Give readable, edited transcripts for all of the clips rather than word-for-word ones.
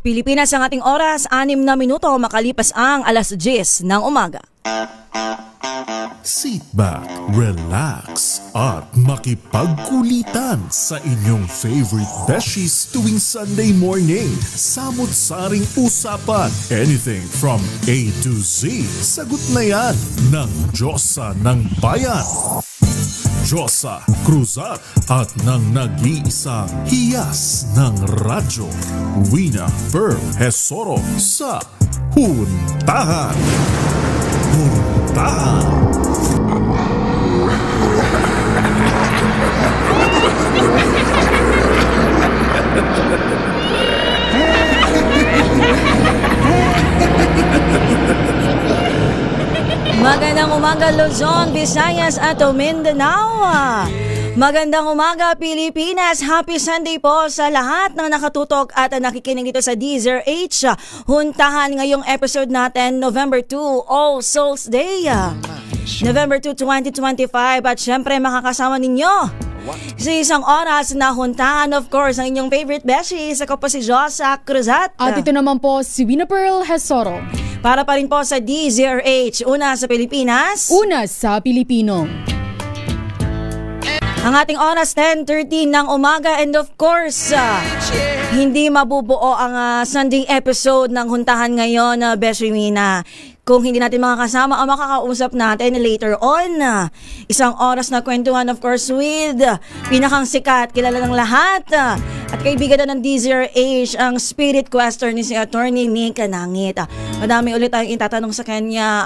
Pilipinas ang ating oras, 6 na minuto makalipas ang alas 10 ng umaga. Sit back, relax, at makipagkulitan sa inyong favorite beshies tuwing Sunday morning. Samot-saring usapan, anything from A to Z. Sagot na yan ng Diyosa ng Bayan. Diyosa Cruzat at ng nag-iisang hiyas ng radyo, Wina Pearl Hesoro sa Huntahan. Huntahan. Magandang umaga Luzon, Visayas at Mindanao. Magandang umaga Pilipinas. Happy Sunday po sa lahat ng nakatutok at nakikinig dito sa DZRH. Huntahan ngayong episode natin November 2, All Souls Day. November 2, 2025 at syempre makakasama ninyo sa isang oras na huntahan, of course, ang inyong favorite beshies. Ako po si Diyosa Cruzat. At ito naman po si Wina Pearl Hesoro. Para pa rin po sa DZRH, una sa Pilipinas, una sa Pilipino. Ang ating oras 10:30 ng umaga and of course, hindi mabubuo ang Sunday episode ng huntahan ngayon na Beshi Wina kung hindi natin makakasama ang makakausap natin later on. Isang oras na kwentuhan of course with pinakang sikat, kilala ng lahat at kaibigan na ng DZRH, ang spirit questor ni si Attorney Nick Nangit. Madami ulit tayong itatanong sa kanya.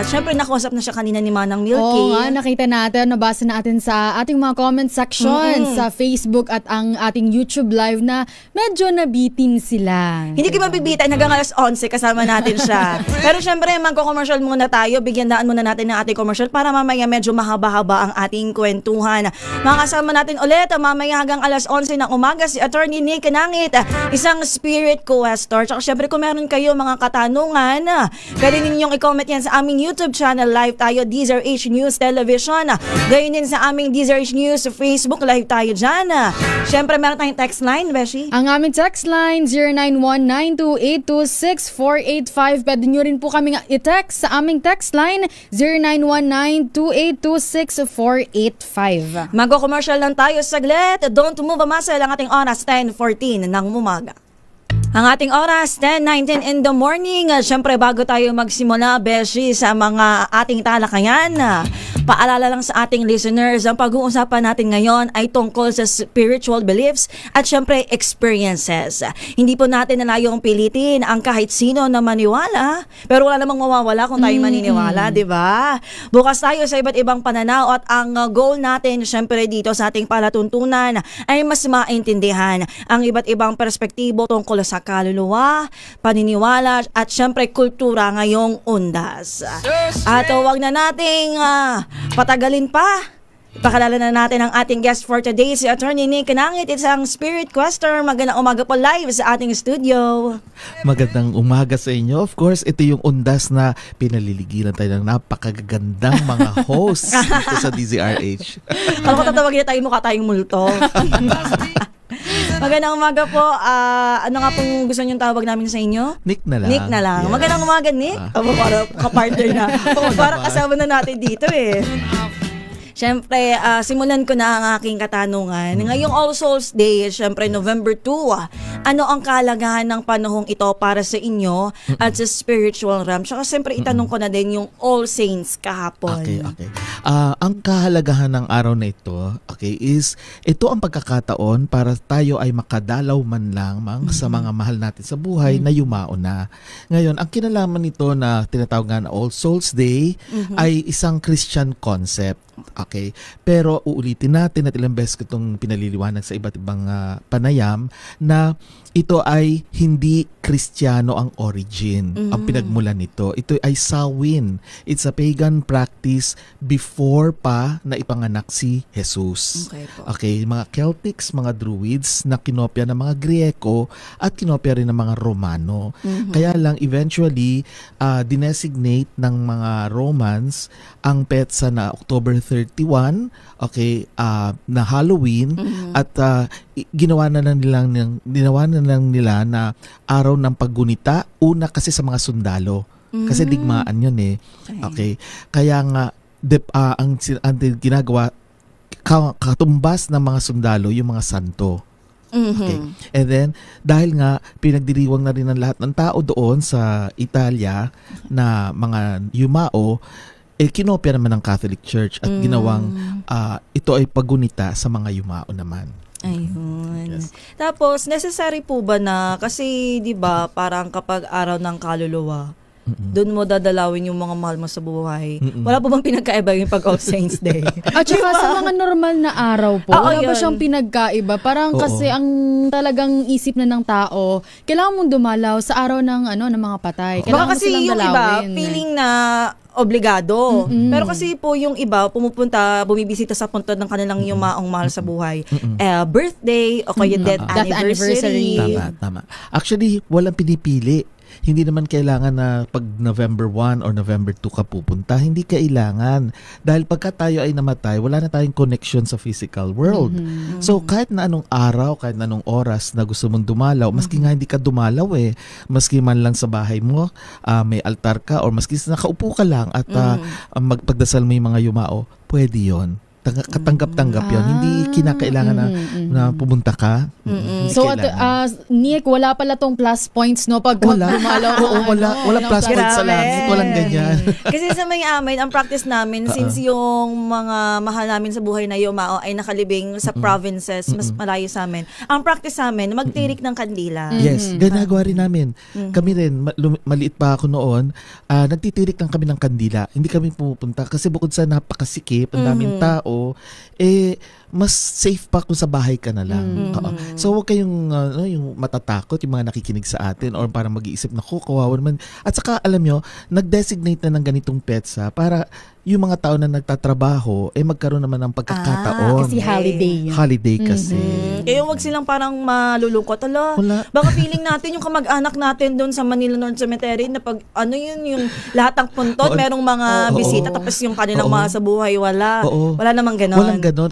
Siyempre nakausap na siya kanina ni Manang Milky. Oo nga, nakita natin, nabasa natin sa ating mga comment section sa Facebook at ang ating YouTube live na medyo nabitin sila. Hindi kayo mabibitan hanggang alas 11 kasama natin siya. Pero siyempre magko-commercial muna tayo. Bigyan daan muna natin ng ating commercial para mamaya medyo mahaba-haba ang ating kwentuhan. Makakasama natin ulit mamaya hanggang alas 11 ng umaga si Attorney Nick Nangit, isang spirit questor. Tsaka syempre kung meron kayo mga katanungan, pwede ninyong i-comment yan sa aming YouTube channel. Live tayo, DZRH News Television. Gayun din sa aming DZRH News Facebook. Live tayo dyan. Syempre meron tayong text line, Beshi. Ang aming text line 09192826-485. Pwede nyo rin po kami i-text sa aming text line 09192826-485. Mag-commercial lang tayo saglit. Don't move a muscle. Ang ating oras 10:14 ng umaga. Ang ating oras, 10:19 in the morning. Siyempre, bago tayo magsimula, Beshi, sa mga ating talakayan, paalala lang sa ating listeners, ang pag-uusapan natin ngayon ay tungkol sa spiritual beliefs at siyempre experiences. Hindi po natin nalayong pilitin ang kahit sino na maniwala, pero wala namang mawawala kung tayo maniniwala, di ba? Bukas tayo sa iba't ibang pananaw at ang goal natin, siyempre dito sa ating palatuntunan, ay mas maintindihan ang iba't ibang perspektibo tungkol sa kaluluwa, paniniwala at syempre kultura ngayong undas. At wag na nating patagalin pa. Ipakilala na natin ang ating guest for today, si Attorney Nick Nangit, isang spirit questor. Magandang umaga po live sa ating studio. Magandang umaga sa inyo. Of course, ito yung undas na pinaliligiran tayo ng napakagandang mga hosts dito sa DZRH. Alam ko tatawagin na tayo, mukha tayong multo. Magandang umaga po. Ano nga pong gusto niyong tawag namin sa inyo? Nick na lang. Nick na lang. Yes. Magandang umaga, Nick. Parang kapartner na. Parang kasama na natin dito eh. Siyempre, simulan ko na ang aking katanungan. Ngayong All Souls Day, siyempre November 2, ano ang kahalagahan ng panahong ito para sa inyo at sa spiritual realm? Saka siyempre itanong ko na din yung All Saints kahapon. Okay. Ang kahalagahan ng araw na ito, is ito ang pagkakataon para tayo ay makadalaw man lamang sa mga mahal natin sa buhay na yumao na. Ngayon, ang kinalaman nito na tinatawag nga na All Souls Day ay isang Christian concept. Okay? Pero uulitin natin at ilang beses ko itong pinaliliwanag sa iba't ibang panayam na ito ay hindi Kristiyano ang origin, ang pinagmulan nito. Ito ay Samhain. It's a pagan practice before pa na ipanganak si Jesus. Okay, mga Celtics, mga Druids na kinopya ng mga Grieko at kinopya rin ng mga Romano. Kaya lang eventually dinesignate ng mga Romans ang petsa na October 31, okay, na Halloween At ginawa na lang nila na araw ng paggunita. Una kasi sa mga sundalo. Kasi digmaan yun eh. Okay. Kaya nga, ang ginagawa, katumbas ng mga sundalo, yung mga santo. Okay. And then, dahil nga pinagdiriwang na rin ng lahat ng tao doon sa Italia na mga yumao, kinopya naman ng Catholic Church at ginawang ito ay paggunita sa mga yumao naman. Ayun. Yes. Tapos, necessary po ba na, kasi di ba parang kapag araw ng kaluluwa, doon mo dadalawin yung mga mahal mo sa buhay. Wala po bang pinagkaiba yung pag All Saints Day? At saka sa mga normal na araw po, wala ba yun. siyang pinagkaiba? Parang kasi ang talagang isip na ng tao, kailangan mong dumalaw sa araw ng ng mga patay. Kailangan Baka kasi mo silang yung dalawin. iba, feeling na obligado. Pero kasi po yung iba, bumibisita sa puntod ng kanilang yumaong mahal sa buhay. Birthday o kaya death anniversary. Tama. Actually, walang pinipili. Hindi naman kailangan na pag November 1 or November 2 ka pupunta. Hindi kailangan. Dahil pagka tayo ay namatay, wala na tayong connection sa physical world. So kahit na anong araw, kahit na anong oras na gusto mong dumalaw, maski nga hindi ka dumalaw maski man lang sa bahay mo, may altar ka, or maski nakaupo ka lang at magpagdasal mo yung mga yumao, pwede yon. Katanggap-tanggap yun. Hindi kinakailangan na pumunta ka. Hindi So, Nick, wala pala tong plus points, no? Pag dumalaw. Oo, wala plus points sa langit. Walang ganyan. Kasi sa may amin, ang practice namin, since yung mga mahal namin sa buhay na yumao ay nakalibing sa provinces, mas malayo sa amin. Ang practice namin, magtirik ng kandila. Yes, ginagawa rin namin. Kami rin, maliit pa ako noon, nagtitirik lang kami ng kandila. Hindi kami pupunta kasi bukod sa napakasikip, ang daming tao, mas safe pa kung sa bahay ka na lang. So huwag kayong yung matatakot, yung mga nakikinig sa atin, or parang mag-iisip na kawawa naman. At saka alam nyo, nag-designate na ng ganitong petsa para yung mga tao na nagtatrabaho magkaroon naman ng pagkakataon. Kasi holiday. Holiday kasi. Kaya huwag silang parang malulungkot. Wala. Baka feeling natin yung kamag-anak natin doon sa Manila North Cemetery na pag yung lahat ng puntod, merong mga bisita, tapos yung kanilang mahal sa buhay, wala. Wala namang ganon. Walang ganon.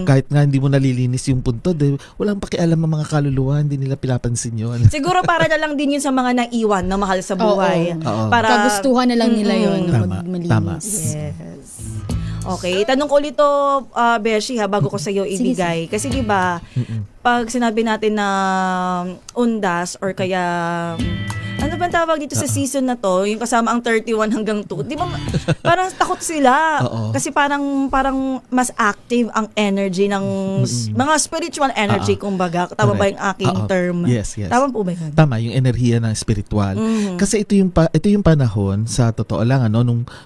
Kahit nga hindi mo nalilinis yung puntod, walang pakialam ang mga kaluluwa, hindi nila pinapansin yun. Siguro para na lang din yun sa mga naiwan na mahal sa buhay. Para kagustuhan na lang nila yun. Tama. Yes. Okay, tanong ko ulit to, Beshi, bago ko sa iyo ibigay. Kasi 'di ba, pag sinabi natin na undas or kaya ano ba tawag dito sa season na to, yung kasama ang 31 hanggang 2, 'di ba parang takot sila. Kasi parang mas active ang energy ng mga spiritual energy, kumbaga. Tama ba yung aking term? Yes. Tama po ba yun? Tama, yung enerhiya ng spiritual. Kasi ito yung panahon, sa totoo lang,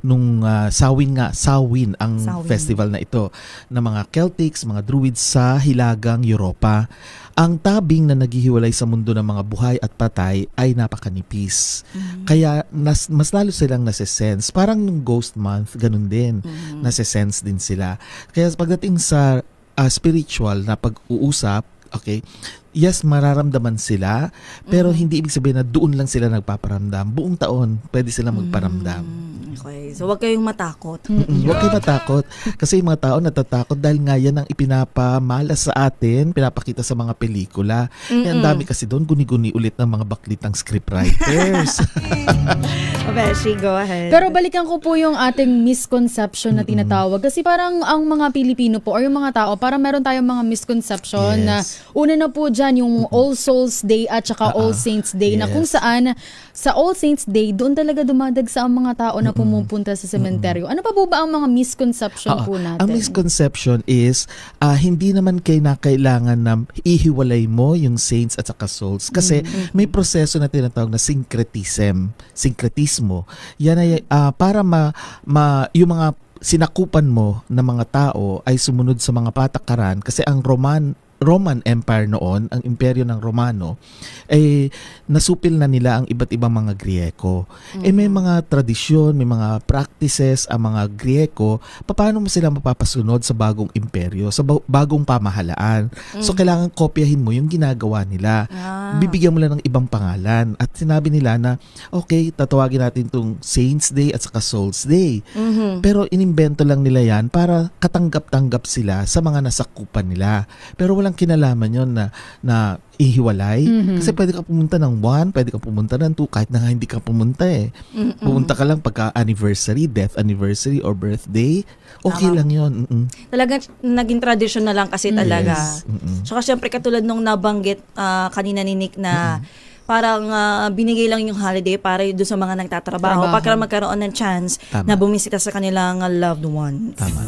nung Samhain ang festival na ito ng mga Celtics, mga Druids sa Hilagang Europa. Ang tabing na naghihiwalay sa mundo ng mga buhay at patay ay napakanipis. Kaya mas lalo silang nase-sense. Parang nung Ghost Month, ganun din. Nase-sense din sila. Kaya pagdating sa spiritual na pag-uusap, okay, yes, mararamdaman sila, pero hindi ibig sabihin na doon lang sila nagpaparamdam. Buong taon, pwede silang magparamdam. Okay, so huwag kayong matakot. Huwag kayong matakot. Kasi yung mga tao natatakot dahil nga yan ang ipinapamalas sa atin, pinapakita sa mga pelikula. Ang dami kasi doon, guni-guni ulit ng mga baklitang scriptwriters. Beshi, go ahead. Pero balikan ko po yung ating misconception na tinatawag. Kasi parang ang mga Pilipino po or yung mga tao, parang meron tayong mga misconception na una na po dyan yung All Souls Day at saka All Saints Day na kung saan sa All Saints Day, doon talaga dumadagsa ang mga tao na pumupunta sa sementeryo. Ano pa po ba ang mga misconception po natin? Ang misconception is, hindi naman kailangan na ihiwalay mo yung saints at saka souls. Kasi may proseso na tinatawag na syncretismo. Yan ay para yung mga sinakupan mo ng mga tao ay sumunod sa mga patakaran. Kasi ang Roman Empire noon, ang imperyo ng Romano, nasupil na nila ang iba't ibang mga Grieko. May mga tradisyon, may mga practices ang mga Grieko, paano mo sila mapapasunod sa bagong imperyo, sa bagong pamahalaan. So, kailangan kopyahin mo yung ginagawa nila. Bibigyan mo lang ng ibang pangalan. At sinabi nila na, okay, tatawagin natin itong Saints Day at saka Souls Day. Pero inimbento lang nila yan para katanggap-tanggap sila sa mga nasakupan nila. Pero wala walang kinalaman yon na ihiwalay. Kasi pwede ka pumunta ng 1, pwede ka pumunta ng 2, kahit na nga hindi ka pumunta eh. Pumunta ka lang pagka anniversary, death anniversary or birthday, okay lang yun. Talagang naging tradition na lang kasi talaga. Yes. Tsaka syempre katulad nung nabanggit kanina ni Nick na parang binigay lang yung holiday para doon sa mga nagtatrabaho para magkaroon ng chance na bumisita sa kanilang loved ones. Tama.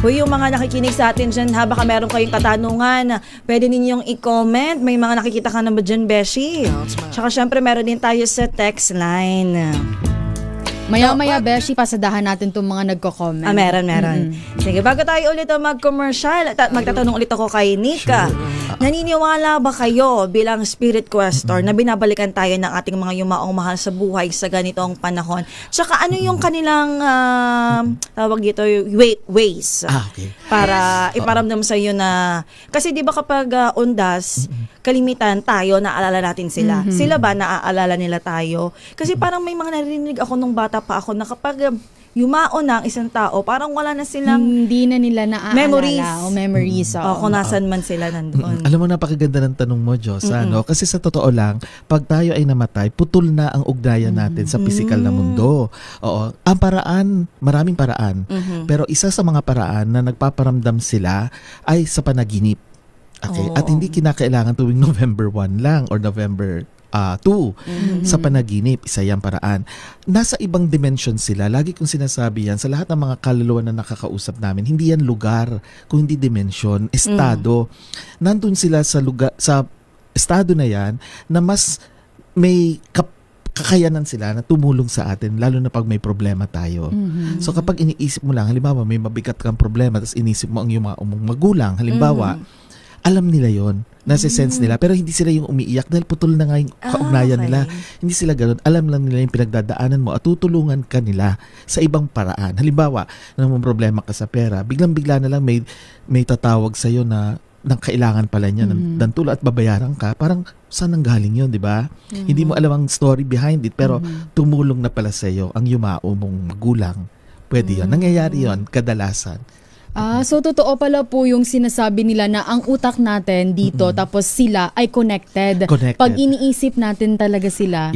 Uy, yung mga nakikinig sa atin dyan, baka meron kayong katanungan, pwede ninyong i-comment. May mga nakikita ka na ba dyan, Beshi? Tsaka syempre, meron din tayo sa text line. Maya-maya, Beshi, pasadahan natin itong mga nagko-comment. Meron. Sige, bago tayo ulit mag-commercial, magtatanong ulit ako kay Nika. Naniniwala ba kayo bilang spirit questor na binabalikan tayo ng ating mga yumaong mahal sa buhay sa ganitong panahon? Tsaka ano yung kanilang tawag dito, ways Okay. para iparamdam sa iyo na kasi 'di ba kapag undas, kalimitan tayo naaalala natin sila. Sila ba naaalala nila tayo? Kasi parang may mga narinig ako nung bata pa ako na kapag yumao na ang isang tao, parang wala na silang hindi na nila naaalala memories. Oo. Kung nasan man sila nandoon. Alam mo, napakaganda ng tanong mo, Diyos. Ano? Kasi sa totoo lang, pag tayo ay namatay, putol na ang ugnayan natin sa physical na mundo. Oo. Ang paraan, maraming paraan. Pero isa sa mga paraan na nagpaparamdam sila ay sa panaginip. Okay? At hindi kinakailangan tuwing November 1 lang or November 2 sa panaginip, isa yung paraan. Nasa ibang dimension sila. Lagi kong sinasabi yan sa lahat ng mga kaluluwa na nakakausap namin. Hindi yan lugar, kung hindi dimension, estado. Nandun sila sa lugar, sa estado na yan na mas may kakayanan sila na tumulong sa atin, lalo na pag may problema tayo. So kapag iniisip mo lang, halimbawa may mabigat kang problema, tapos inisip mo ang mong magulang, halimbawa, alam nila yon, nasa-sense nila, pero hindi sila yung umiiyak dahil putol na nga yung kaugnayan nila. Hindi sila ganoon. Alam lang nila yung pinagdadaanan mo at tutulungan ka nila sa ibang paraan. Halimbawa, nang problema ka sa pera, biglang-bigla na lang may tatawag sa'yo na ng kailangan pala niya ng tulong at babayaran ka. Parang saan ang galing yun, di ba? Hindi mo alam ang story behind it, pero tumulong na pala sa'yo ang yumao mong magulang. Pwede yun. Nangyayari yun kadalasan. So totoo pala po yung sinasabi nila na ang utak natin dito tapos sila ay connected. Pag iniisip natin talaga sila,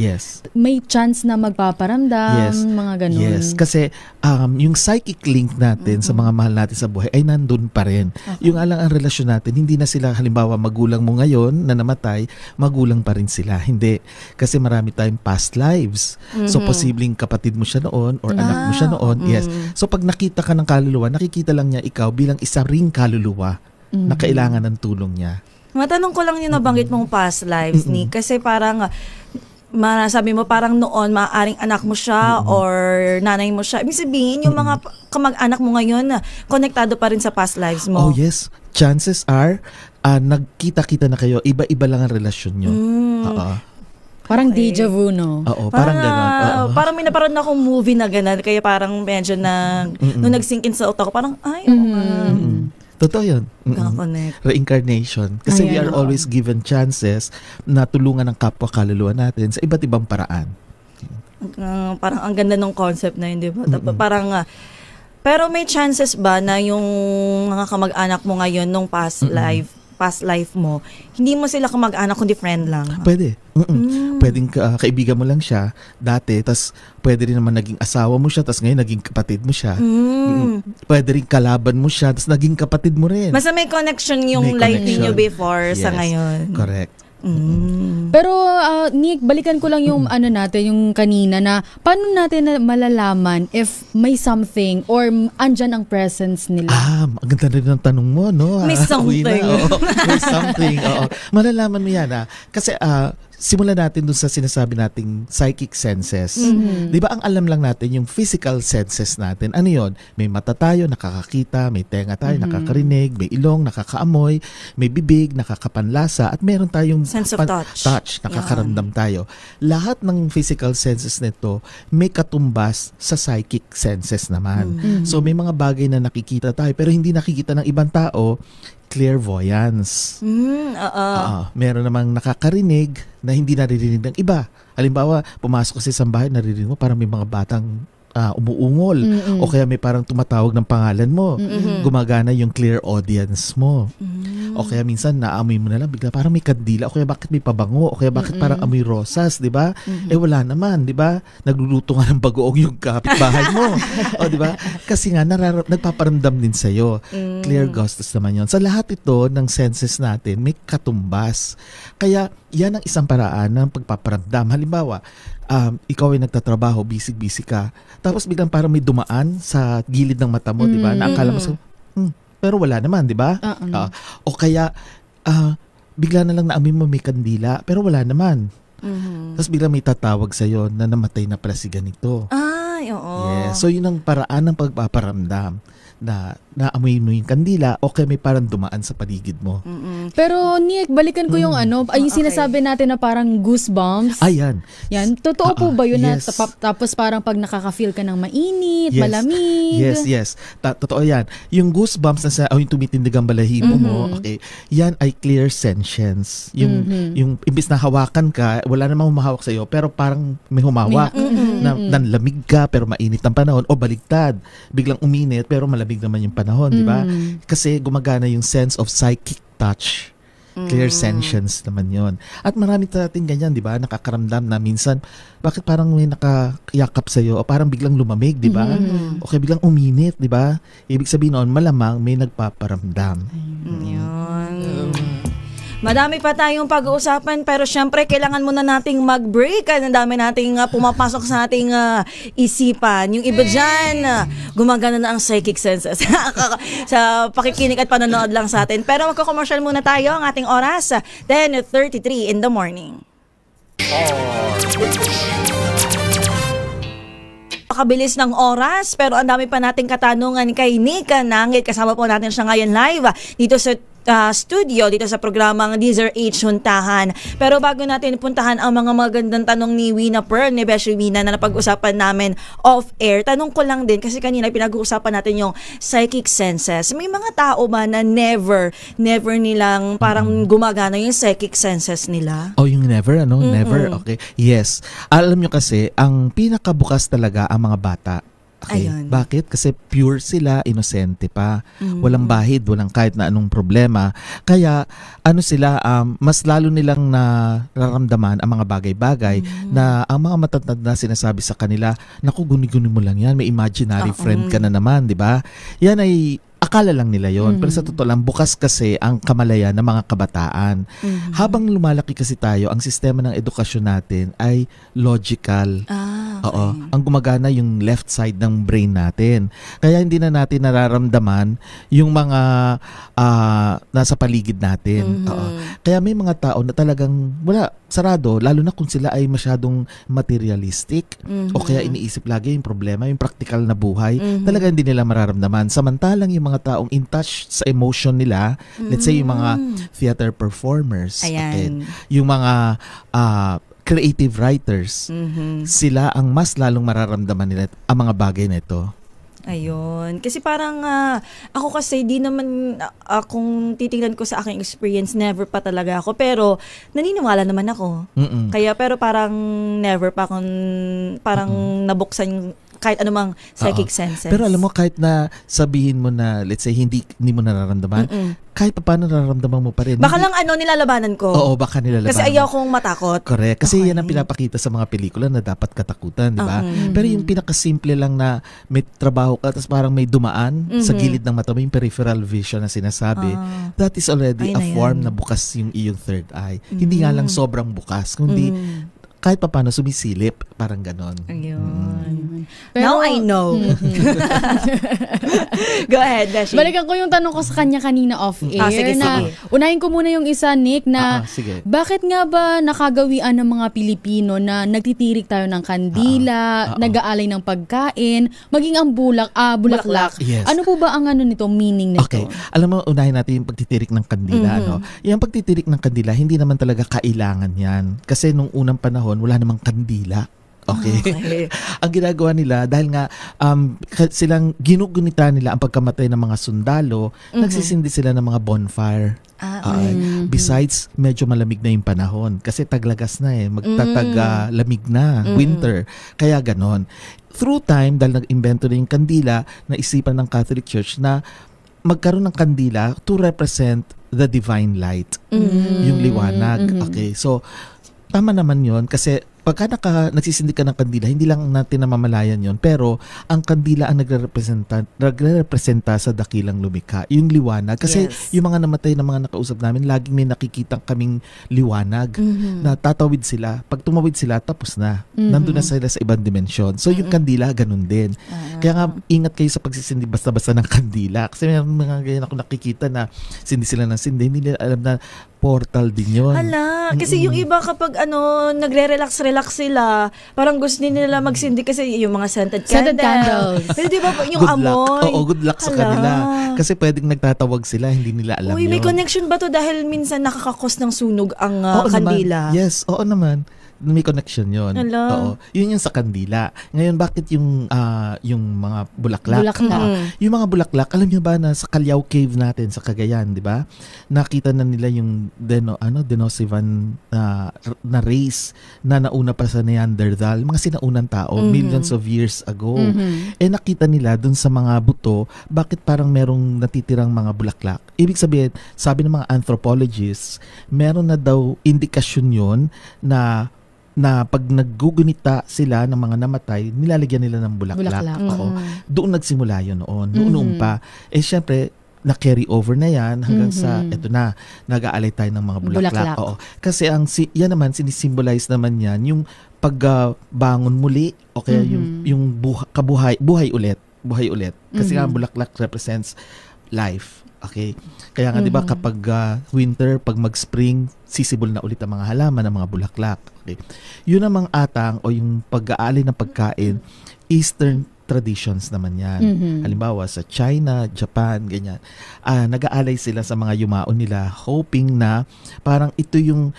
may chance na magpaparamdam, mga ganun. Yes, kasi yung psychic link natin sa mga mahal natin sa buhay ay nandun pa rin. Yung alang ang relasyon natin, hindi na sila halimbawa magulang mo ngayon na namatay, magulang pa rin sila. Hindi. Kasi marami tayong past lives. So posibleng kapatid mo siya noon or anak mo siya noon. Yes. So pag nakita ka ng kaluluwa, nakikita lang niya ikaw bilang isa ring kaluluwa na kailangan ng tulong niya. Matanong ko lang yung nabanggit mong past lives, ni kasi parang sabi mo parang noon maaaring anak mo siya or nanay mo siya. Ibig sabihin yung mga kamag-anak mo ngayon konektado pa rin sa past lives mo. Oh yes, chances are nagkita-kita na kayo, iba-iba lang ang relasyon nyo. Parang deja vu, no? Oo, parang gano'n. Parang may naparoon na akong movie na gano'n, kaya parang medyo nung nag-sink in sa utak ko, parang, totoo yun. Nakakonect. Reincarnation. Kasi we are always given chances na tulungan ang kapwa kaluluwa natin sa iba't ibang paraan. Parang ang ganda ng concept na yun, di ba? Parang, pero may chances ba na yung mga kamag-anak mo ngayon nung past life mo, hindi mo sila kamag-anak kundi friend lang? Pwede. Pwedeng kaibigan mo lang siya dati, tas pwede rin naman naging asawa mo siya, tas ngayon naging kapatid mo siya. Pwede rin kalaban mo siya, tas naging kapatid mo rin. Basta may connection yung life niyo before sa ngayon. Correct. Pero Nick, balikan ko lang yung natin, yung kanina na paano natin malalaman if may something or andyan ang presence nila? Ang ganda rin ng tanong mo, no? May something. May something, malalaman mo yan, kasi simulan natin dun sa sinasabi nating psychic senses. Di ba ang alam lang natin yung physical senses natin? Ano yon? May mata tayo, nakakakita, may tenga tayo, nakakarinig, may ilong, nakakaamoy, may bibig, nakakapanlasa, at meron tayong sense of touch. Nakakaramdam tayo. Lahat ng physical senses nito may katumbas sa psychic senses naman. So may mga bagay na nakikita tayo pero hindi nakikita ng ibang tao. Clairvoyance. Meron namang nakakarinig na hindi naririnig ng iba. Halimbawa, pumasok ka sa isang bahay, naririnig mo parang may mga batang umuungol o kaya may parang tumatawag ng pangalan mo. Gumagana yung clear audience mo. O kaya minsan naamoy mo na lang bigla parang may kandila o kaya bakit may pabango o kaya bakit parang amoy rosas, 'di ba? Wala naman, 'di ba? Nagluluto nga ng bagoong yung kapitbahay mo. O 'di ba? Kasi nga nagpaparamdam din sa iyo. Clear gustus naman 'yon. Sa lahat ito ng senses natin may katumbas. Kaya yan ang isang paraan ng pagpaparamdam. Halimbawa, ikaw ay nagtatrabaho, busy ka. Tapos biglang parang may dumaan sa gilid ng mata mo, 'di ba? Na akala mo pero wala naman, 'di ba? O kaya bigla na lang naamoy mo may kandila, pero wala naman. Tapos biglang may tatawag sa iyo na namatay na pala si ganito. Ay, oo. Yes. So yun ang paraan ng pagpaparamdam na naamoy mo yung kandila o kaya may parang dumaan sa paligid mo. Pero Nick, balikan ko yung yung sinasabi natin na parang goosebumps. Ayan. Yan, totoo po ba yun yes. na tapos parang pag nakaka-feel ka ng mainit, malamig? Yes. Totoo yan. Yung goosebumps na yung tumitindig ang balahibo mo, okay, yan ay clear sentience. Yung imbis na hawakan ka, wala namang humahawak sa'yo, pero parang may humawak. Na lamig ka, pero mainit ang panahon. O baligtad, biglang uminit, pero malamig naman yung panahon, di ba? Kasi gumagana yung sense of psychic touch. Clear sentience naman yon. At marami natin ganyan, di ba? Nakakaramdam na minsan, bakit parang may nakayakap sa'yo o parang biglang lumamig, di ba? O kaya biglang uminit, di ba? Ibig sabihin noon, malamang may nagpaparamdam. Yun. Madami pa tayong pag-uusapan pero syempre kailangan muna nating mag-break. Ang dami nating pumapasok sa ating isipan. Yung iba dyan, gumagana na ang psychic senses sa pakikinig at panonood lang sa atin. Pero magko-commercial muna tayo ang ating oras, 10:33 in the morning. Pakabilis ng oras pero ang dami pa nating katanungan kay Nick Nangit. Kasama po natin siya ngayon live dito sa studio, dito sa programang Deezer H Huntahan. Pero bago natin puntahan ang mga magandang tanong ni Wina Pearl, ni Beshi Wina na napag-usapan namin off-air, tanong ko lang din kasi kanina pinag-uusapan natin yung psychic senses. May mga tao ba na never nilang parang gumagana yung psychic senses nila? Oh, yung never, Never, okay. Yes. Alam nyo kasi, ang pinakabukas talaga ang mga bata. Okay. Ayun. Bakit? Kasi pure sila, inosente pa. Walang bahid, walang kahit na anong problema. Kaya sila, mas lalo nilang nararamdaman ang mga bagay-bagay na ang mga matatanda sinasabi sa kanila, naku, guni-guni mo lang yan, may imaginary friend ka na naman, di ba? Yan ay akala lang nila yon. Pero sa totoo lang, bukas kasi ang kamalayan ng mga kabataan. Habang lumalaki kasi tayo, ang sistema ng edukasyon natin ay logical. Oo. Ang gumagana yung left side ng brain natin. Kaya hindi na natin nararamdaman yung mga nasa paligid natin. Oo. Kaya may mga tao na talagang sarado, lalo na kung sila ay masyadong materialistic o kaya iniisip lagi yung problema, yung practical na buhay, talaga hindi nila mararamdaman. Samantalang yung mga taong in touch sa emotion nila, let's say yung mga theater performers, okay, yung mga creative writers, sila ang mas lalong mararamdaman nila ang mga bagay na ito. Ayun. Kasi parang ako kasi di naman kung titingnan ko sa aking experience, never pa talaga ako. Pero naniniwala naman ako. Kaya pero parang never pa akong parang nabuksan kahit anumang psychic senses. Pero alam mo, kahit na sabihin mo na, let's say, hindi mo nararamdaman, kahit pa paano nararamdaman mo pa rin. Baka lang nilalabanan ko. Oo, baka nilalabanan. Kasi ayaw kong matakot. Correct. Kasi yan ang pinapakita sa mga pelikula na dapat katakutan, di ba? Pero yung pinakasimple lang na may trabaho ka, tapos parang may dumaan sa gilid ng mata mo, yung peripheral vision na sinasabi, that is already a form na bukas yung iyong third eye. Hindi nga lang sobrang bukas, kundi kahit pa paano sumisilip, parang ganon. Ayun. Pero, now I know. Go ahead, Beshi. Balikan ko yung tanong ko sa kanya kanina off-air. Sige. Unahin ko muna yung isa, Nick, na sige. Bakit nga ba nakagawian ng mga Pilipino na nagtitirik tayo ng kandila, nag-aalay ng pagkain, maging ang bulaklak? Yes. Ano po ba ang nito, meaning nito? Okay. Alam mo, unahin natin yung pagtitirik ng kandila. Yung pagtitirik ng kandila, hindi naman talaga kailangan yan. Kasi nung unang panahon, wala namang kandila. Okay. Ang ginagawa nila, dahil nga silang ginugunita nila ang pagkamatay ng mga sundalo, nagsisindi sila ng mga bonfire. Besides, medyo malamig na yung panahon kasi taglagas na lamig na, winter. Kaya ganon. Through time, dahil nag-invento na yung kandila, naisipan ng Catholic Church na magkaroon ng kandila to represent the divine light. Yung liwanag. Okay, so tama naman yon kasi pagka nagsisindi ka ng kandila, hindi lang natin namamalayan yon, pero ang kandila ang nagre-representa sa dakilang lumikha, yung liwanag. Kasi yung mga namatay na mga nakausap namin, laging may nakikitang kaming liwanag na tatawid sila. Pag tumawid sila, tapos na. Nandun na sila sa ibang dimensyon. So yung kandila, ganun din. Kaya nga, ingat kayo sa pagsisindi basta-basta ng kandila. Kasi may mga ganyan ako nakikita na sindi sila ng sindi, hindi nila alam na portal din yun. Hala, kasi yung iba kapag nagre-relax sila, parang gusto nila magsindi kasi yung mga scented candles. Pero di ba yung good amoy? Luck. Oo, good luck sa kanila. Kasi pwedeng nagtatawag sila, hindi nila alam yun. May connection ba to dahil minsan nakakakos ng sunog ang kandila? Naman. Yes, oo naman. May connection yun. Oo. Yun yung sa kandila. Ngayon, bakit yung mga bulaklak? Yung mga bulaklak, alam nyo ba na sa Callao Cave natin sa Cagayan, di ba? Nakita na nila yung Denisovan na race na nauna pa sa Neanderthal, mga sinaunang tao, millions of years ago. Nakita nila dun sa mga buto, bakit parang merong natitirang mga bulaklak? Ibig sabihin, sabi ng mga anthropologists, meron na daw indikasyon yun na pag naggugunita sila ng mga namatay, nilalagyan nila ng bulaklak. Oo. Doon nagsimula yun noon pa. Syempre, na-carry over na yan hanggang sa, eto na, nag-aalay tayo ng mga bulaklak. Oo. Kasi yan naman, sinisimbolize naman yan, yung pagbangon muli, o kaya yung buhay ulit. Kasi ang bulaklak represents life. Okay? Kaya nga 'di ba kapag winter, pag mag-spring, sisibol na ulit ang mga halaman, ang mga bulaklak. Okay? Yun namang atang o yung pag-aali ng pagkain, Eastern traditions naman yan. Halimbawa sa China, Japan, ganyan. Nag-aalay sila sa mga yumaon nila, hoping na parang ito yung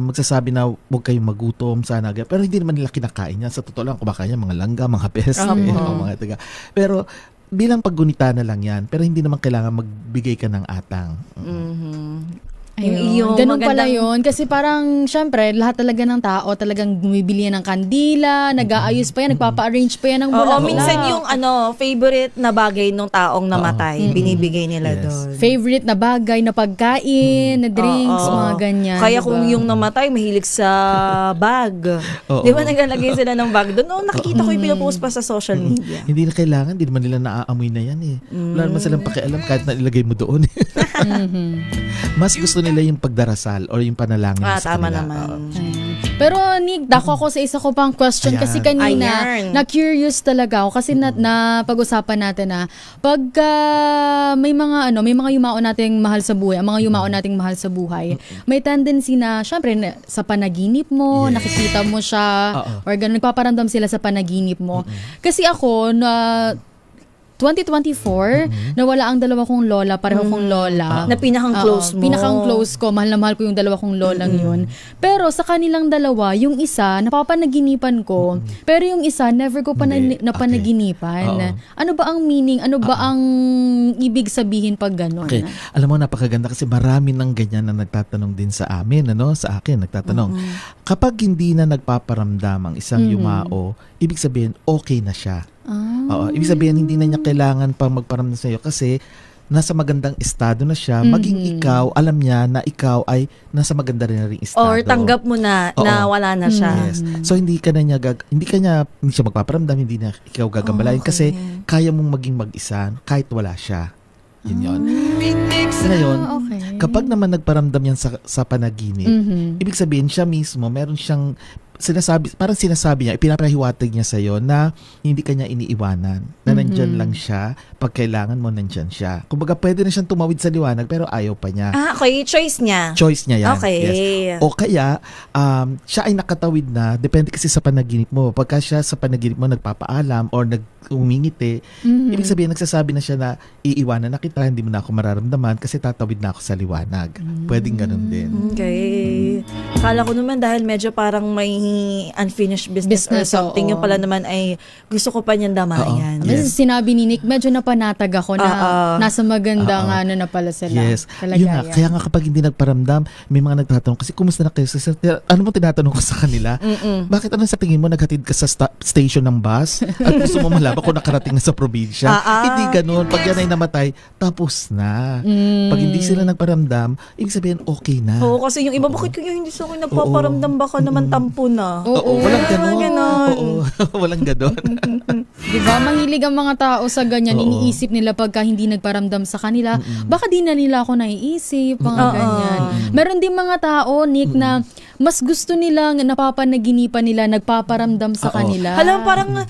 magsasabi na huwag kayong magutom sana. Pero hindi naman nila kinakain yan. Sa totoo lang, kumakain yan, mga langga, mga peste, mga taga. Pero bilang paggunita na lang yan, pero hindi naman kailangan magbigay ka ng atang. Ayun. Ganun pala yun. Kasi parang, syempre, lahat talaga ng tao talagang bumibili ng kandila, nag-aayos pa yan, nagpapa-arrange pa yan ng bulaklak. Minsan yung favorite na bagay ng taong namatay, binibigay nila doon. Favorite na bagay na pagkain, na drinks, mga ganyan. Kaya kung yung namatay, mahilig sa bag. Di ba naglalagay sila ng bag doon? Nakikita ko yung pinopost pa sa social media. Hindi na kailangan, hindi naman nila naaamoy na yan Wala naman silang pakialam kahit na ilagay mo doon. Mas gusto nila yung pagdarasal or yung panalangin sa tama kanila. naman. Pero Nick, dako ako sa isa ko pang question kasi kanina na-curious talaga ako kasi na pag-usapan natin na pag may mga yumao nating mahal sa buhay, ang mga yumao nating mahal sa buhay, may tendency na syempre sa panaginip mo, nakikita mo siya or ganun, nagpaparamdam sila sa panaginip mo. Kasi ako 2024, nawala ang dalawa kong lola, pareho kong lola. Na pinakang close mo. Pinakang close ko, mahal na mahal ko yung dalawa kong lolang yun. Pero sa kanilang dalawa, yung isa, napapanaginipan ko, pero yung isa, never ko pa napanaginipan. Ano ba ang meaning? Ano ba ang ibig sabihin pag gano'n? Okay. Alam mo, napakaganda kasi marami ng ganyan na nagtatanong din sa amin, sa akin, nagtatanong. Kapag hindi na nagpaparamdam ang isang yumao, ibig sabihin, okay na siya. Ibig sabihin, hindi na niya kailangan pang magparamdam sa iyo kasi nasa magandang estado na siya. Maging ikaw, alam niya na ikaw ay nasa maganda rin estado. Or tanggap mo na wala na siya. Yes. So hindi siya magpaparamdam, hindi na ikaw gagambalain kasi kaya mong maging mag-isa kahit wala siya. Yun. Ngayon, kapag naman nagparamdam yan sa panaginip, ibig sabihin siya mismo, meron siyang sinasabi niya, ipinapahiwatig niya sa'yo na hindi ka niya iniiwanan, na nandyan lang siya, pag kailangan mo nandyan siya. Kumbaga, pwede na siyang tumawid sa liwanag, pero ayaw pa niya. Okay. Choice niya. Choice niya yan. Okay. Yes. O kaya, siya ay nakatawid na, depende kasi sa panaginip mo. Pagka siya sa panaginip mo nagpapaalam or umingiti. Ibig sabihin, nagsasabi na siya na iiwanan na kita, hindi mo na ako mararamdaman kasi tatawid na ako sa liwanag. Pwedeng ganun din. Okay. Akala ko naman dahil medyo parang may unfinished business or something, oo. yung pala naman ay gusto ko pa niyang damayan. Oo. Kasi sinabi ni Nick, medyo napanatag ako na nasa magandang na pala sila. Yes. Kalagayan. Yun nga, kaya nga kapag hindi nagparamdam, may mga nagtatanong, kasi kumusta na kayo? Ano mo tinatanong ko sa kanila? Bakit ano sa tingin mo, naghatid ka sa station ng bus at gusto mo malaman kung nakarating na sa probinsya? Hindi ganun. Pag yan ay namatay, tapos na. Pag hindi sila nagparamdam, ibig sabihin, okay na. Oo, kasi yung iba, bakit kaya hindi sa akin nagpaparamdam, baka naman tampo na. Oo, walang ganon. Ganon. Oo, walang ganon. Diba? Mahilig ang mga tao sa ganyan. Iniisip nila pagka hindi nagparamdam sa kanila, baka di na nila ako naiisip, mga ganyan. Meron din mga tao, Nick, na mas gusto nilang napapanaginipan nila, nagpaparamdam sa kanila. Hala, parang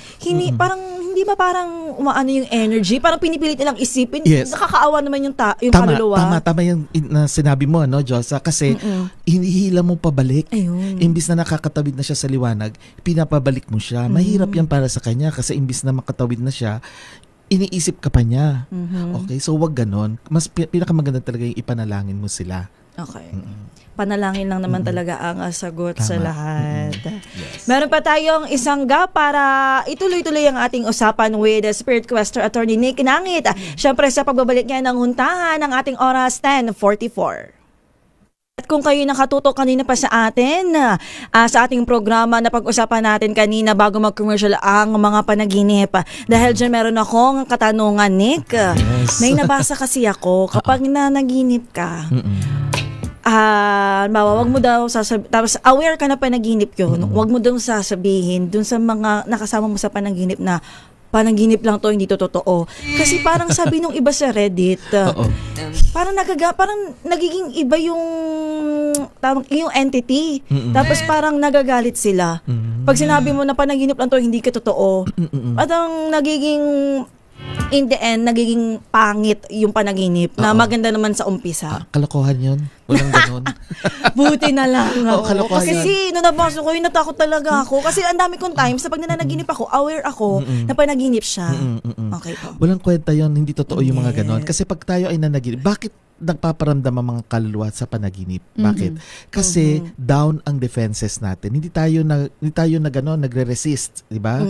hindi ba parang umaano yung energy? Parang pinipilit nilang isipin. Yes. Nakakaawa naman yung kaluluwa. Tama yung na sinabi mo, no, Josa? Kasi hinihila mo pabalik. Ayun. Imbis na nakakatawid na siya sa liwanag, pinapabalik mo siya. Mahirap yan para sa kanya kasi imbis na makatawid na siya, iniisip ka pa niya. Okay, so wag ganon. Mas pinakamaganda talaga yung ipanalangin mo sila. Okay. Panalangin lang naman talaga ang sagot sa Tama. lahat. Yes. Meron pa tayong isang para ituloy-tuloy ang ating usapan with Spirit Quester Attorney Nick Nangit. Siyempre sa pagbabalik niya ng huntahan ng ating oras 10:44. At kung kayo nakatutok kanina pa sa atin, sa ating programa na pag-usapan natin kanina bago mag-commercial ang mga panaginip. Dahil dyan meron akong katanungan, Nick. Yes. May nabasa kasi ako, kapag nanaginip ka, wag mo daw sasabihin, tapos aware ka na panaginip yun, wag mo daw sasabihin dun sa mga nakasama mo sa panaginip na panaginip lang to, hindi to totoo. Kasi parang sabi nung iba sa Reddit, parang nagiging iba yung entity. Tapos parang nagagalit sila. Pag sinabi mo na panaginip lang to, hindi ka totoo. At ang nagiging in the end, nagiging pangit yung panaginip na maganda naman sa umpisa. Kalokohan yun. Walang ganon. Buti na lang ako. Kalokohan Kasi nung nabasa ko, natakot talaga ako. Kasi ang dami kong times sa pag nananaginip ako, aware ako na panaginip siya. Okay po. Walang kwenta yun. Hindi totoo yung mga ganon. Kasi pag tayo ay nanaginip, bakit nagpaparamdam ang mga kaluluwa sa panaginip? Bakit? Kasi down ang defenses natin. Hindi tayo na gano'n, nagre-resist, di ba?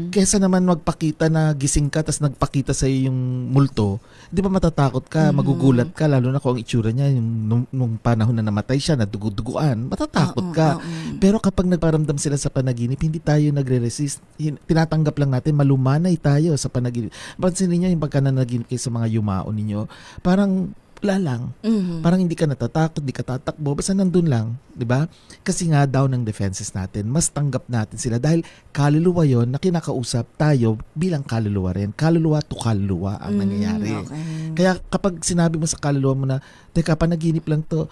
Kesa naman magpakita na gising ka tapos nagpakita sa iyo yung multo, di ba matatakot ka, magugulat ka, lalo na kung ang itsura niya yung nung panahon na namatay siya, naduguduguan, matatakot ka. Pero kapag nagparamdam sila sa panaginip, hindi tayo nagre-resist. Tinatanggap lang natin, malumanay tayo sa panaginip. Pansin niyo yung pagka nanaginip kayo sa mga yumao ninyo, parang wala lang. Parang hindi ka natatakot, hindi ka tatakbo, basta nandun lang, di ba? Kasi nga down ang defenses natin, mas tanggap natin sila dahil kaluluwa yon na kinakausap tayo bilang kaluluwa rin. Kaluluwa to kaluluwa ang nangyayari. Okay. Kaya kapag sinabi mo sa kaluluwa mo na, teka, panaginip lang to,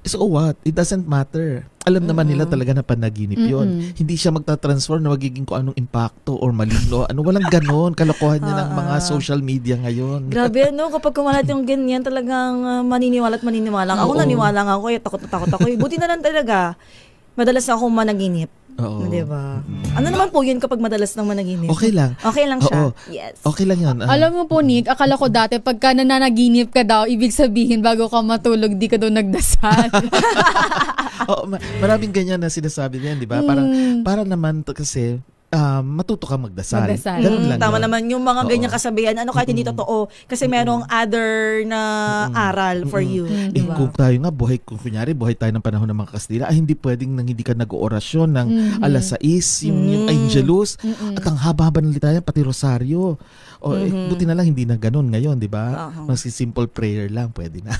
so what? It doesn't matter. Alam naman nila talaga na panaginip yun. Hindi siya magta-transform na magiging kung anong impacto or maligno. Walang ganon. Kalokohan niya ng mga social media ngayon. Grabe, kapag kumalat yung ganyan, talagang maniniwala at maniniwala. Ako naniwala nga ako, takot na takot ako. Buti na lang talaga, madalas ako managinip. Oo. Diba? Ano naman po yun kapag madalas nang managinip? Okay lang. Okay lang siya? Oo. Yes. Okay lang yun. Alam mo po, Nick, akala ko dati pagka nananaginip ka daw, ibig sabihin bago ka matulog, di ka daw nagdasal. Maraming ganyan na sinasabi niyan, di ba? Para naman kasi matuto ka magdasal. Ganun lang Tama yun. naman yung mga ganyan kasabihan. Kahit hindi totoo. Kasi merong other na aral for you. Diba? Kung tayo nga, kunyari, buhay tayo ng panahon ng mga Kastila, hindi pwedeng nang hindi ka nag-oorasyon ng alas 6, yung Angelus, at ang haba-haba ng litanya, pati rosaryo. Buti na lang, hindi na ganun ngayon, di ba? Mas simple prayer lang, pwede na.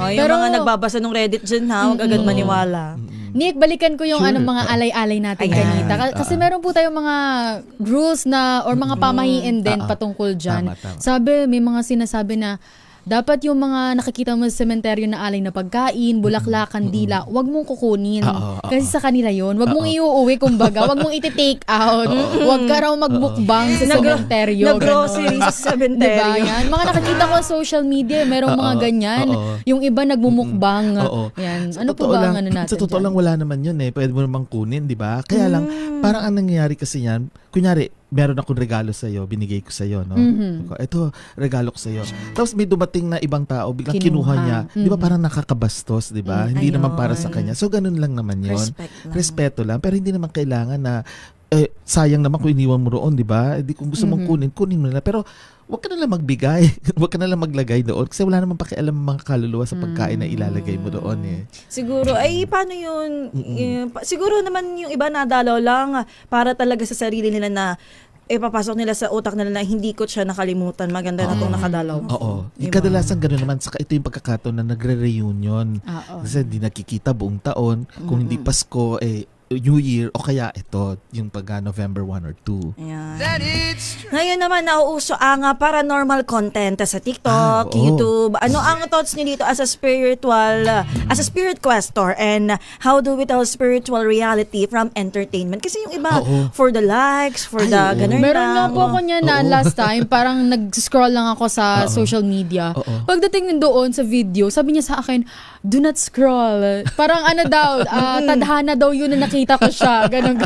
Yung mga nagbabasa ng Reddit dyan, huwag agad maniwala. Nick, balikan ko yung mga alay-alay natin kanita. Kasi meron po tayong mga rules na or mga pamahiin din patungkol dyan. Tama. Sabi, may mga sinasabi na dapat yung mga nakikita mo sa sementeryo na alay na pagkain, bulaklak, kandila, wag mong kukunin. Kasi sa kanila yon. Wag mong iuuwi, kumbaga. Wag mong iti-take out. Wag ka raw magbukbang sa sementeryo. Nag-grocery sa sementeryo. Diba yan? Mga nakikita ko sa social media, merong mga ganyan. Yung iba nagmumukbang. Yan. Ano po ba ang ano natin Sa totoo lang, wala naman yun eh. Pwede mo namang kunin, di ba? Kaya lang, parang ang nangyayari kasi yan, kunyari, meron akong regalo sa'yo, binigay ko sa'yo, no? Ito, regalo ko sa'yo. Tapos may dumating na ibang tao, biglang kinuha niya. Di ba parang nakakabastos, di ba? Hindi naman para sa kanya. So, ganun lang naman yun. Respeto lang. Pero hindi naman kailangan na, sayang naman kung iniwan mo roon, di ba? Kung gusto mong kunin mo na. Pero, huwag ka na lang magbigay. Huwag ka na lang maglagay doon. Kasi wala naman pakialam ang mga kaluluwa sa pagkain na ilalagay mo doon eh. Siguro, paano yun? Siguro naman yung iba nadalaw lang para talaga sa sarili nila na papasok nila sa utak nila na hindi ko siya nakalimutan. Maganda na itong nakadalaw. Oo. Diba? Kadalasan gano'n naman. Saka ito yung pagkakataon na nagre-reunion. Kasi hindi nakikita buong taon. Kung hindi Pasko, New Year o kaya ito, yung pag November 1 or 2. Ayan. Ngayon naman, nauuso ang paranormal content sa TikTok, YouTube. Ano ang thoughts niyo dito as a spirit questor, and how do we tell spiritual reality from entertainment? Kasi yung iba, for the likes, for the ganun Meron lang. nga po ako niya na last time, parang nag-scroll lang ako sa social media. Pagdating doon sa video, sabi niya sa akin, do not scroll. Parang tadhana daw yun na nakita ko siya. Ganon.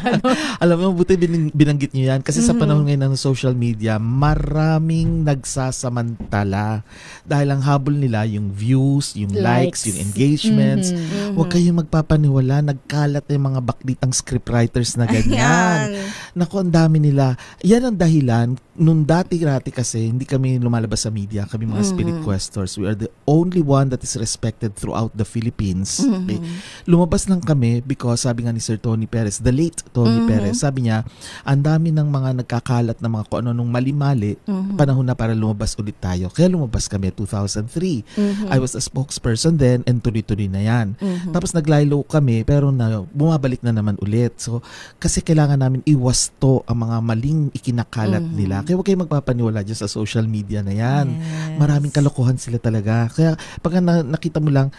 Alam mo, buti binanggit niyo yan. Kasi sa panahon ngayon ng social media, maraming nagsasamantala. Dahil ang habol nila, yung views, yung likes, yung engagements. Huwag kayong magpapaniwala. Nagkalat na yung mga baklitang scriptwriters na ganyan. Naku, ang dami nila. Yan ang dahilan. Nung dati-rati kasi, hindi kami lumalabas sa media. Kami mga spirit questors. We are the only one that is respected throughout the Philippines. Okay? Lumabas lang kami because sabi nga ni Sir Tony Perez, the late Tony Perez, sabi niya, ang dami ng mga nagkakalat na mga kung ano nung mali-mali, panahon na para lumabas ulit tayo. Kaya lumabas kami 2003. I was a spokesperson then and tuloy-tuloy na yan. Tapos naglaylo kami pero bumabalik na naman ulit. So, kasi kailangan namin iwasto ang mga maling ikinakalat nila. Kaya huwag kayong magpapaniwala dyan sa social media na yan. Maraming kalokohan sila talaga. Kaya pag nakita mo lang,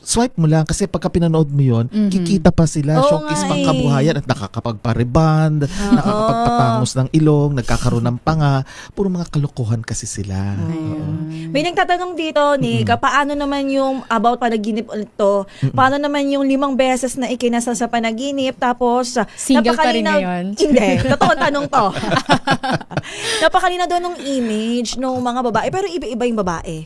swipe mo lang kasi pagka pinanood mo yun, kikita pa sila, showcase pang kabuhayan at nakakapagpa-reband, nakakapagpatangos ng ilong, nagkakaroon ng panga, puro mga kalokohan kasi sila. May nagtatanong dito, Nick, paano naman yung about panaginip ito? Paano naman yung 5 beses na ikinasal sa panaginip tapos single pa rin ngayon? Hindi, totoong tanong to. Napakalinaw doon ng image ng mga babae, pero iba-iba yung babae.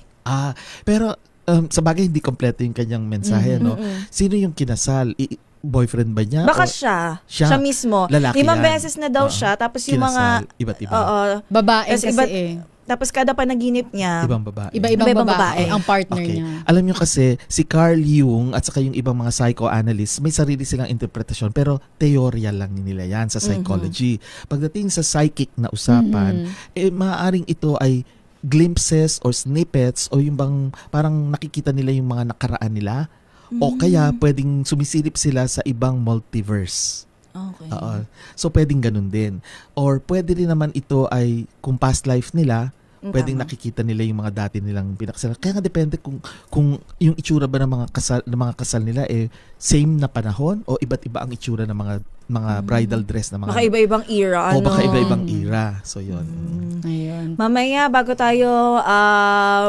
Pero sa bagay, hindi kompleto yung kanyang mensahe, no? Sino yung kinasal? Boyfriend ba niya? Baka siya mismo. Lalaki 5 beses na daw siya, tapos yung kinasal, mga iba't iba. Babae kasi tapos kada panaginip niya, ibang babae. Iba-ibang babae ang partner niya. Alam niyo kasi, si Carl Jung at saka yung ibang mga psychoanalysts, may sarili silang interpretasyon, pero teorya lang nila yan sa psychology. Pagdating sa psychic na usapan, maaaring ito ay glimpses or snippets o yung bang parang nakikita nila yung mga nakaraan nila o kaya pwedeng sumisilip sila sa ibang multiverse. Okay. So pwedeng ganun din. Or pwede rin naman ito ay kung past life nila, pwedeng nakikita nila yung mga dati nilang pinakasalan. Kaya nga depende kung yung itsura ba ng mga kasal nila same na panahon o iba't iba ang itsura ng mga bridal dress na mga baka iba-ibang era. O baka iba-ibang era. So yun. Ayun. Mamaya bago tayo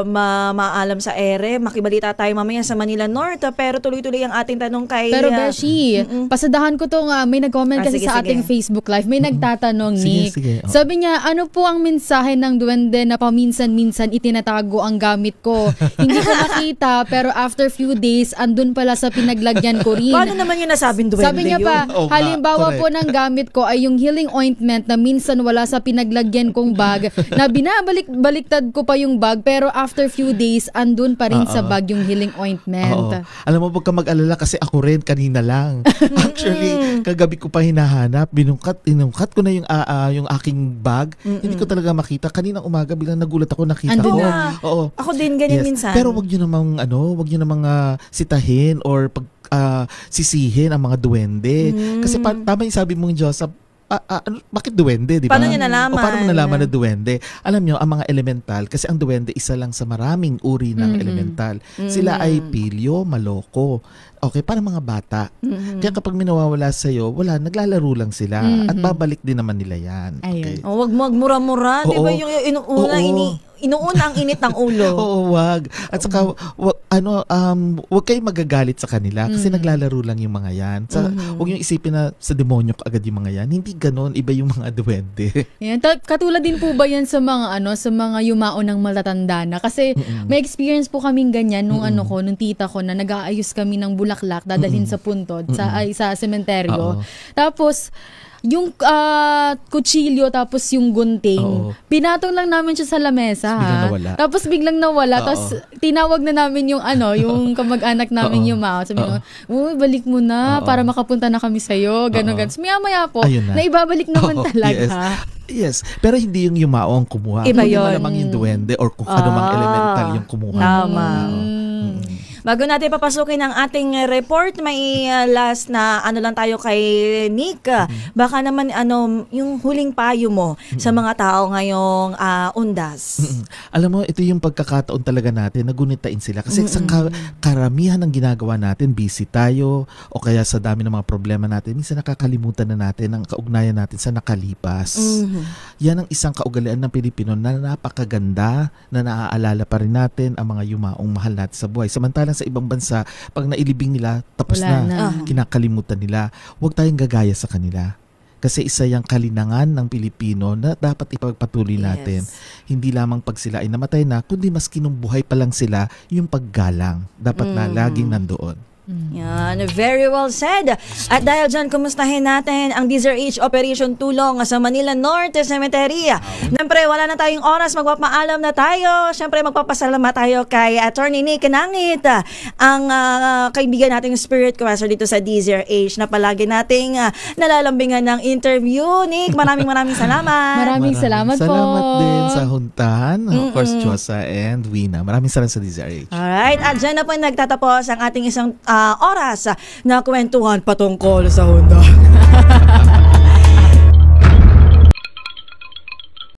maalam sa ere, makibalita tayo mamaya sa Manila North, pero tuloy-tuloy ang ating tanong kay Pero Beshi, pasadahan ko to may nag-comment kasi sige, sa ating Facebook Live. May nagtatanong, Nick. Sige. Sabi niya, ano po ang mensahe ng duwende na paminsan-minsan itinatago ang gamit ko? Hindi ko makita, pero after few days, andun pala sa pinaglagyan ko rin. Paano naman yung nasabing duwende? Sabi niya pa, halimbawa po ng gamit ko ay yung healing ointment na minsan wala sa pinaglagyan kong bag, na binabalik-baliktad ko pa yung bag, pero after few days, andun pa rin sa bag yung healing ointment. Alam mo, huwag ka mag-alala kasi ako rin kanina lang. Actually, kagabi ko pa hinahanap, inungkat ko na yung aking bag. Hindi ko talaga makita. Kaninang umaga, bilang nagulat ako, nakita ko. Ako din ganyan minsan. Pero wag niyo namang sitahin or sisihin ang mga duwende. Kasi tama yung sabi mong Diyos, bakit duwende, di ba? Paano niya nalaman? Paano mo nalaman na duwende? Alam niyo, ang mga elemental, kasi ang duwende isa lang sa maraming uri ng elemental. Sila ay pilyo, maloko. Okay, para mga bata. Kaya kapag minawawala sa'yo, naglalaro lang sila. At babalik din naman nila yan. Okay? Wag mura-mura. Di ba yung una inuuna ang init ng ulo. Oo, wag. At saka, wag kayong magagalit sa kanila kasi naglalaro lang yung mga yan. Wag yung isipin na sa demonyo agad yung mga yan. Hindi ganon, iba yung mga duwende. Yan, katulad din po ba yan sa mga sa mga yumao ng matatanda na? Kasi may experience po kaming ganyan nung nung tita ko na nag-aayos kami ng bulaklak dadalhin sa puntod sa sementeryo. Tapos yung kutsilyo tapos yung gunting, pinatong lang namin siya sa lamesa. Tapos biglang nawala. Tapos tinawag na namin yung yung kamag-anak namin yung mao. Sabi ko, balik mo na para makapunta na kami sa'yo. Ganon. Maya-maya po, na ibabalik naman talaga. Yes, pero hindi yung yumao ang kumuha. Iba yun. Malamang yung duwende or kung ano mang elemental yung kumuha. Tama. Bago natin papasukin ang ating report, may last na lang tayo kay Nick. Baka naman yung huling payo mo sa mga tao ngayong undas. Alam mo, ito yung pagkakataon talaga natin na gunitain sila. Kasi sa karamihan ng ginagawa natin, busy tayo o kaya sa dami ng mga problema natin, minsan nakakalimutan na natin ang kaugnayan natin sa nakalipas. Yan ang isang kaugalian ng Pilipino na napakaganda na naaalala pa rin natin ang mga yumaong mahal natin sa buhay. Samantala sa ibang bansa, pag nailibing nila, tapos na. Kinakalimutan nila. Huwag tayong gagaya sa kanila. Kasi isa yung kalinangan ng Pilipino na dapat ipagpatuloy natin. Hindi lamang pag sila ay namatay na, kundi mas kinumbuhay pa lang sila yung paggalang. Dapat na laging nandoon. Yan, very well said. At dahil dyan, kumustahin natin ang DZRH Operation Tulong sa Manila Norte Cemetery. Siyempre, wala na tayong oras, magpapaalam na tayo. Siyempre, magpapasalamat tayo kay Attorney Nick Nangit, ang kaibigan nating spirit quester dito sa DZRH na palagi nating nalalambingan ng interview. Nick, maraming salamat. Maraming salamat po. Salamat din sa huntahan. Of course, Josa and Wina. Maraming salamat sa DZRH. Alright, at dyan na po nagtatapos ang ating isang oras na kwentuhan patungkol sa Honda.